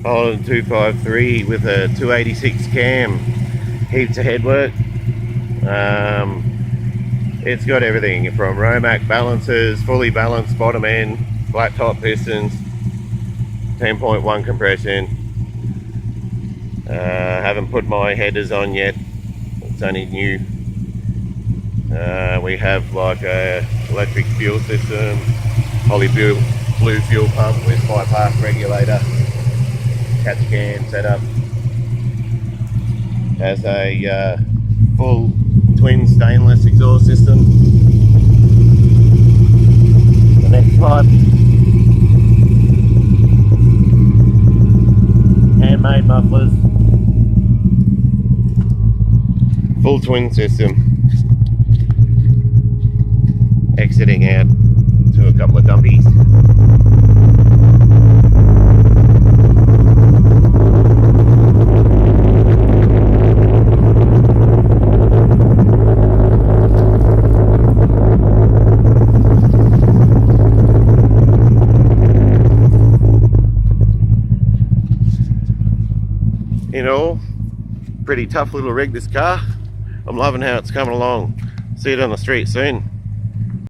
Holden 253 with a 286 cam, heaps of headwork. It's got everything from Romac balancers, fully balanced bottom end, flat top pistons, 10.1 compression. Haven't put my headers on yet, it's only new. We have like a electric fuel system, Holly blue fuel pump with bypass regulator, catch can setup. Has a full twin stainless exhaust system. The next pipe, handmade mufflers, full twin system. Exiting out to a couple of dumpies. You know, pretty tough little rig, this car. I'm loving how it's coming along. See it on the street soon.